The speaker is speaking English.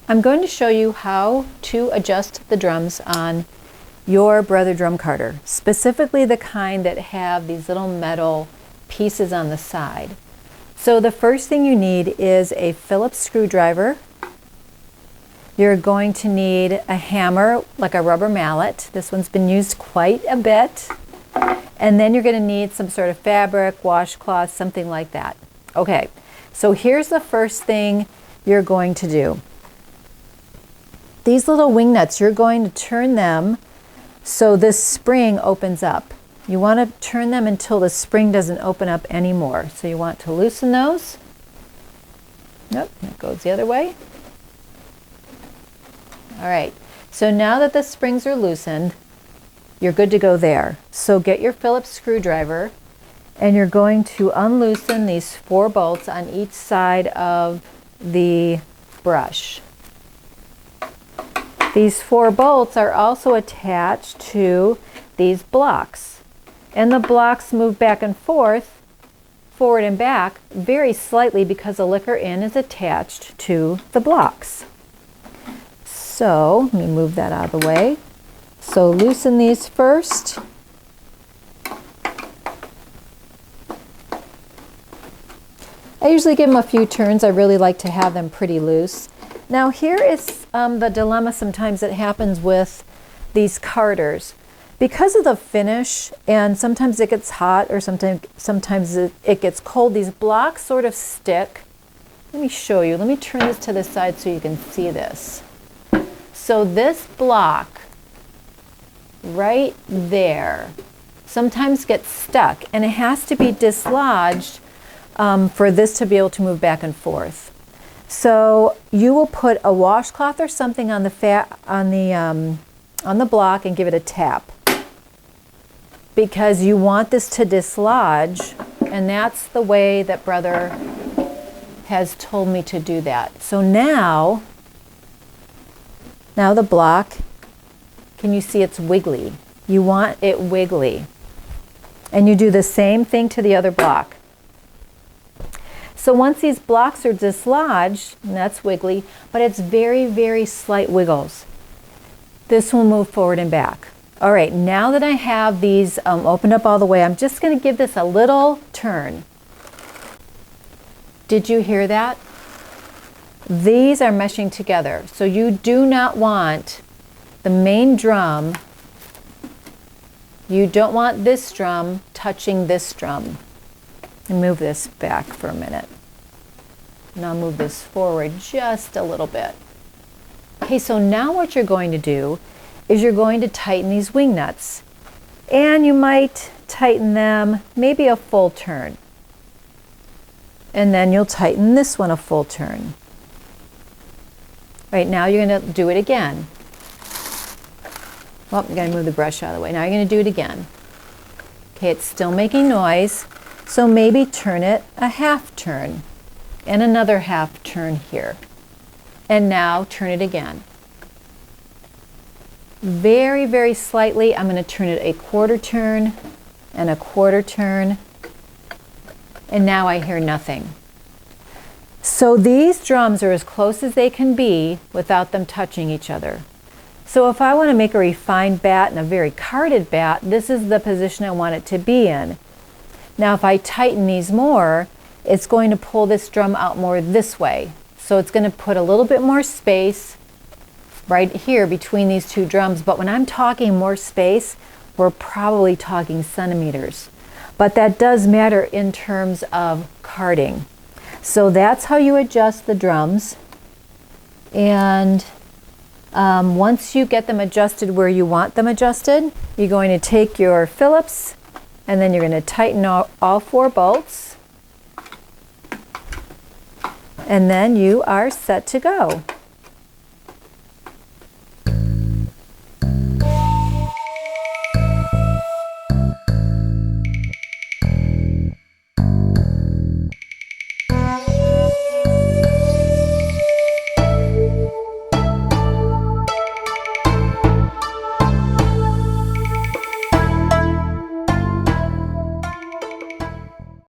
I'm going to show you how to adjust the drums on your Brother drum carder, specifically the kind that have these little metal pieces on the side. So the first thing you need is a Phillips screwdriver. You're going to need a hammer, like a rubber mallet. This one's been used quite a bit. And then you're going to need some sort of fabric, washcloth, something like that. Okay, so here's the first thing you're going to do. These little wing nuts, you're going to turn them so this spring opens up. You want to turn them until the spring doesn't open up anymore. So you want to loosen those. Nope, that goes the other way. All right, so now that the springs are loosened, you're good to go there. So get your Phillips screwdriver and you're going to unloosen these 4 bolts on each side of the brush. These 4 bolts are also attached to these blocks. And the blocks move back and forth, forward and back, very slightly because the liquor in is attached to the blocks. So, let me move that out of the way. So loosen these first. I usually give them a few turns. I really like to have them pretty loose. Now here is the dilemma sometimes that happens with these carders. Because of the finish, and sometimes it gets hot or sometimes it gets cold, these blocks sort of stick. Let me show you. Let me turn this to the side so you can see this. So this block right there sometimes gets stuck, and it has to be dislodged for this to be able to move back and forth. So you will put a washcloth or something on the block and give it a tap, because you want this to dislodge, and that's the way that Brother has told me to do that. So now the block, can you see it's wiggly? You want it wiggly. And you do the same thing to the other block. So once these blocks are dislodged, and that's wiggly, but it's very, very slight wiggles, this will move forward and back. All right, now that I have these opened up all the way, I'm just going to give this a little turn. Did you hear that? These are meshing together. So you do not want the main drum, you don't want this drum touching this drum. And move this back for a minute. And I'll move this forward just a little bit. Okay, so now what you're going to do is you're going to tighten these wing nuts. And you might tighten them maybe a full turn. And then you'll tighten this one a full turn. Right, now you're going to do it again. Well, you got to move the brush out of the way. Now you're going to do it again. Okay, it's still making noise. So maybe turn it a half turn and another half turn here. And now turn it again. Very, very slightly, I'm going to turn it a quarter turn and a quarter turn. And now I hear nothing. So these drums are as close as they can be without them touching each other. So if I want to make a refined bat and a very carded bat, this is the position I want it to be in. Now if I tighten these more, it's going to pull this drum out more this way. So it's going to put a little bit more space right here between these two drums. But when I'm talking more space, we're probably talking centimeters. But that does matter in terms of carding. So that's how you adjust the drums. And once you get them adjusted where you want them adjusted, you're going to take your Phillips and then you're going to tighten all 4 bolts. And then you are set to go.